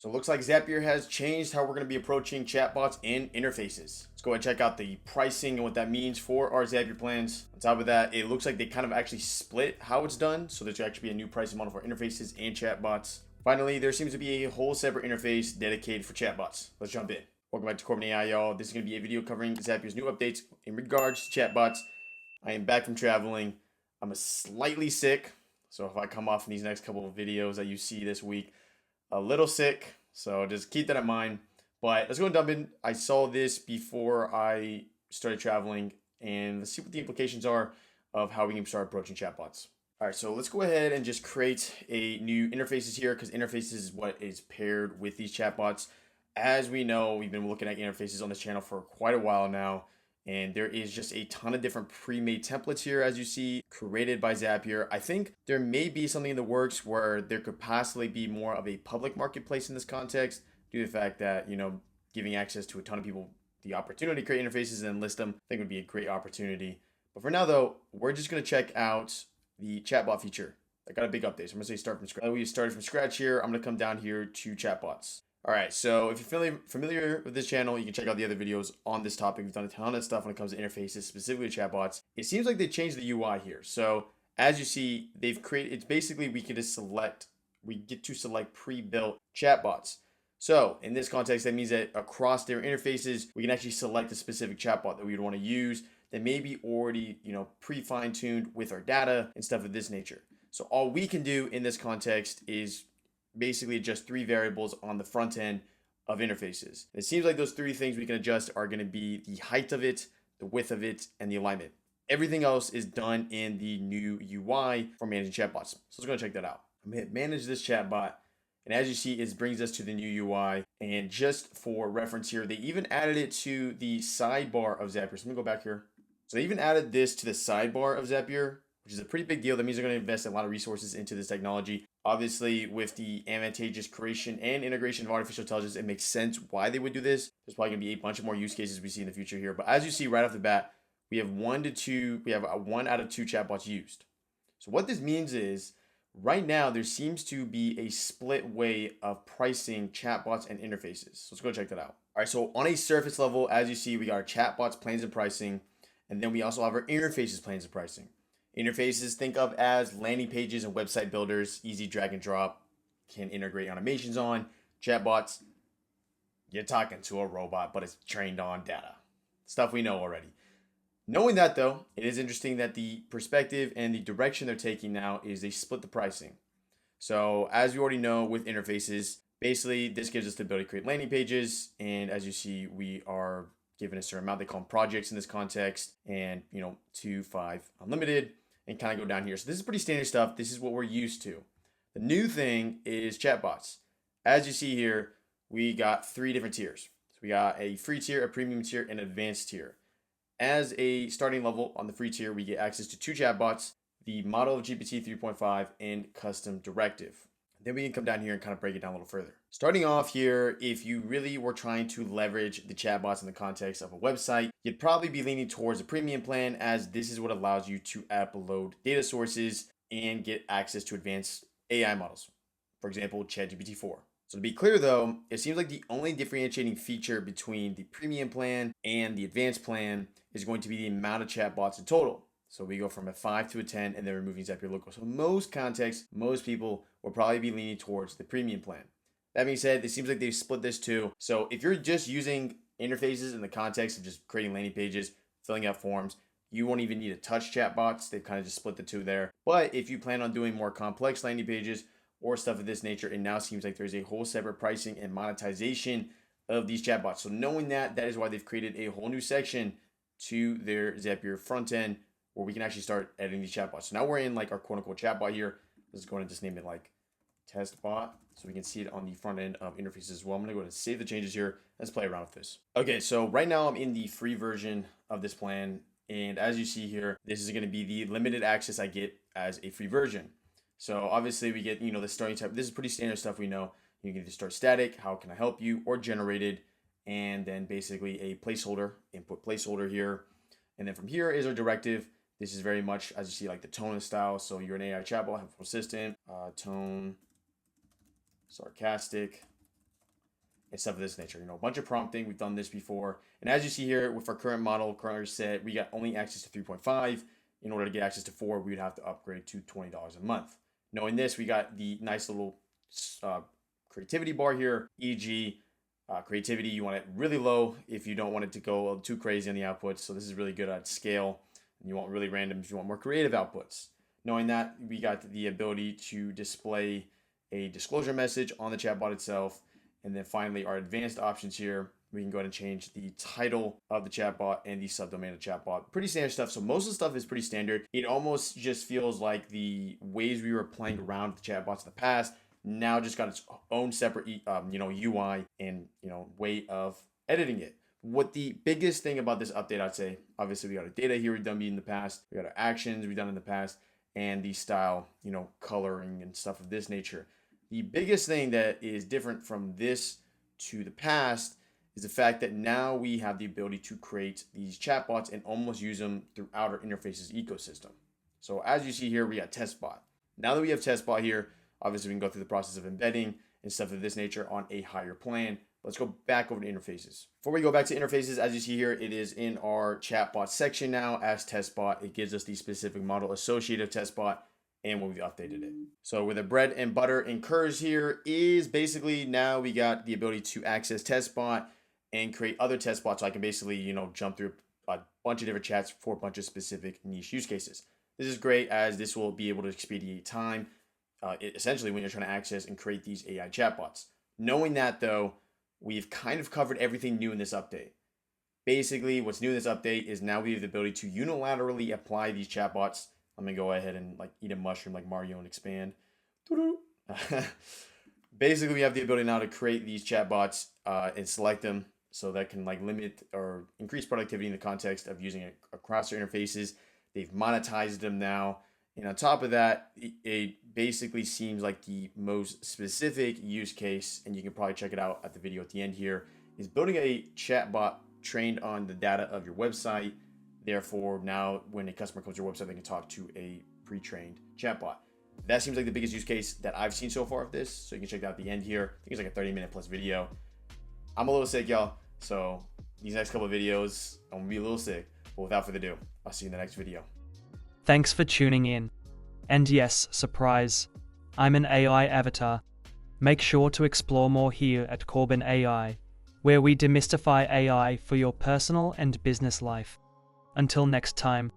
So it looks like Zapier has changed how we're going to be approaching chatbots and interfaces. Let's go ahead and check out the pricing and what that means for our Zapier plans. On top of that, it looks like they kind of actually split how it's done. So there's actually be a new pricing model for interfaces and chatbots. Finally, there seems to be a whole separate interface dedicated for chatbots. Let's jump in. Welcome back to Corbin AI, y'all. This is going to be a video covering Zapier's new updates in regards to chatbots. I am back from traveling. I'm slightly sick. So if I come off in these next couple of videos that you see this week, a little sick, so just keep that in mind. But let's go and dump in. I saw this before I started traveling, and let's see what the implications are of how we can start approaching chatbots. All right, so let's go ahead and just create a new interfaces here, because interfaces is what is paired with these chatbots. As we know, we've been looking at interfaces on this channel for quite a while now, and there is just a ton of different pre-made templates here, as you see, created by Zapier. I think there may be something in the works where there could possibly be more of a public marketplace in this context, due to the fact that, giving access to a ton of people the opportunity to create interfaces and then list them, I think would be a great opportunity. But for now, though, we're just going to check out the chatbot feature. I got a big update, so I'm going to say start from scratch. We started from scratch here. I'm going to come down here to chatbots. All right, so if you're familiar with this channel, you can check out the other videos on this topic. We've done a ton of stuff when it comes to interfaces, specifically chatbots. It seems like they changed the UI here. So as you see, they've created, it's basically we get to select pre-built chatbots. So in this context, that means that across their interfaces, we can actually select a specific chatbot that we would want to use that may be already, pre-fine-tuned with our data and stuff of this nature. So all we can do in this context is basically adjust three variables on the front end of interfaces. It seems like those three things we can adjust are going to be the height of it, the width of it, and the alignment. Everything else is done in the new UI for managing chatbots. So let's go check that out. I'm going to hit manage this chatbot. And as you see, it brings us to the new UI. And just for reference here, they even added it to the sidebar of Zapier. So let me go back here. So they even added this to the sidebar of Zapier, which is a pretty big deal. That means they're going to invest a lot of resources into this technology. Obviously, with the advantageous creation and integration of artificial intelligence, it makes sense why they would do this. There's probably going to be a bunch of more use cases we see in the future here. But as you see right off the bat, we have one out of two chatbots used. So what this means is right now there seems to be a split way of pricing chatbots and interfaces. So let's go check that out. All right, so on a surface level, as you see, we got our chatbots plans and pricing, and then we also have our interfaces plans and pricing. Interfaces, think of as landing pages and website builders, easy drag and drop, can integrate animations on. Chatbots, you're talking to a robot, but it's trained on data. Stuff we know already. Knowing that, though, it is interesting that the perspective and the direction they're taking now is they split the pricing. So as we already know with interfaces, basically this gives us the ability to create landing pages. And as you see, we are given a certain amount. They call them projects in this context, and 2, 5, unlimited, and kind of go down here. So this is pretty standard stuff. This is what we're used to. The new thing is chatbots. As you see here, we got 3 different tiers. So we got a free tier, a premium tier, and an advanced tier. As a starting level on the free tier, we get access to 2 chatbots, the model of GPT 3.5, and custom directive. Then we can come down here and kind of break it down a little further. Starting off here, if you really were trying to leverage the chatbots in the context of a website, you'd probably be leaning towards a premium plan, as this is what allows you to upload data sources and get access to advanced AI models. For example, ChatGPT 4. So to be clear though, it seems like the only differentiating feature between the premium plan and the advanced plan is going to be the amount of chatbots in total. So we go from a 5 to a 10, and then removing Zapier logo. So most contexts, most people will probably be leaning towards the premium plan. That being said, it seems like they've split this too. So if you're just using interfaces in the context of just creating landing pages, filling out forms, you won't even need to touch chatbots. They've kind of just split the two there. But if you plan on doing more complex landing pages or stuff of this nature, it now seems like there's a whole separate pricing and monetization of these chatbots. So knowing that, that is why they've created a whole new section to their Zapier front end, where we can actually start editing these chatbots. So now we're in like our quote unquote chatbot here. Let's go ahead and just name it like test bot, so we can see it on the front end of interfaces as well. I'm gonna go ahead and save the changes here. Let's play around with this. Okay, so right now I'm in the free version of this plan. And as you see here, this is gonna be the limited access I get as a free version. So obviously we get, the starting type. This is pretty standard stuff we know. You can either start static, how can I help you, or generated, and then basically a placeholder, input placeholder here. And then from here is our directive. This is very much, as you see, like the tone and style. So you're an AI chatbot, helpful assistant, tone, sarcastic, and stuff of this nature. A bunch of prompting. We've done this before. And as you see here with our current model, current set, we got only access to 3.5. In order to get access to 4, we would have to upgrade to $20 a month. Knowing this, we got the nice little creativity bar here, e.g. Creativity, you want it really low if you don't want it to go too crazy on the outputs. So this is really good at scale. And you want really random if you want more creative outputs. Knowing that, we got the ability to display a disclosure message on the chatbot itself. And then finally, our advanced options here, we can go ahead and change the title of the chatbot and the subdomain of the chatbot. Pretty standard stuff. So most of the stuff is pretty standard. It almost just feels like the ways we were playing around with the chatbots in the past now just got its own separate, UI and, way of editing it. What the biggest thing about this update, I'd say, obviously we got our data here we've done in the past. We got our actions we've done in the past and the style, coloring and stuff of this nature. The biggest thing that is different from this to the past is the fact that now we have the ability to create these chatbots and almost use them throughout our interfaces ecosystem. So as you see here, we got testbot. Now that we have testbot here, obviously we can go through the process of embedding and stuff of this nature on a higher plan. Let's go back over to interfaces. Before we go back to interfaces, as you see here, it is in our chatbot section now as testbot. It gives us the specific model associated with testbot and when we've updated it. So where the bread and butter incurs here is basically now we got the ability to access testbot and create other testbots. So I can basically, jump through a bunch of different chats for a bunch of specific niche use cases. This is great as this will be able to expedite time, essentially when you're trying to access and create these AI chatbots. Knowing that though, we've kind of covered everything new in this update. Basically, what's new in this update is now we have the ability to unilaterally apply these chatbots. I'm gonna go ahead and eat a mushroom like Mario and expand. Basically, we have the ability now to create these chatbots and select them so that can limit or increase productivity in the context of using it across their interfaces. They've monetized them now. And on top of that, it basically seems like the most specific use case, and you can probably check it out at the video at the end here, is building a chatbot trained on the data of your website. Therefore, now when a customer comes to your website, they can talk to a pre-trained chatbot. That seems like the biggest use case that I've seen so far of this. So you can check out the end here. I think it's like a 30-minute plus video. I'm a little sick, y'all. So these next couple of videos, I'm gonna be a little sick. But without further ado, I'll see you in the next video. Thanks for tuning in. And yes, surprise, I'm an AI avatar. Make sure to explore more here at Corbin AI, where we demystify AI for your personal and business life. Until next time.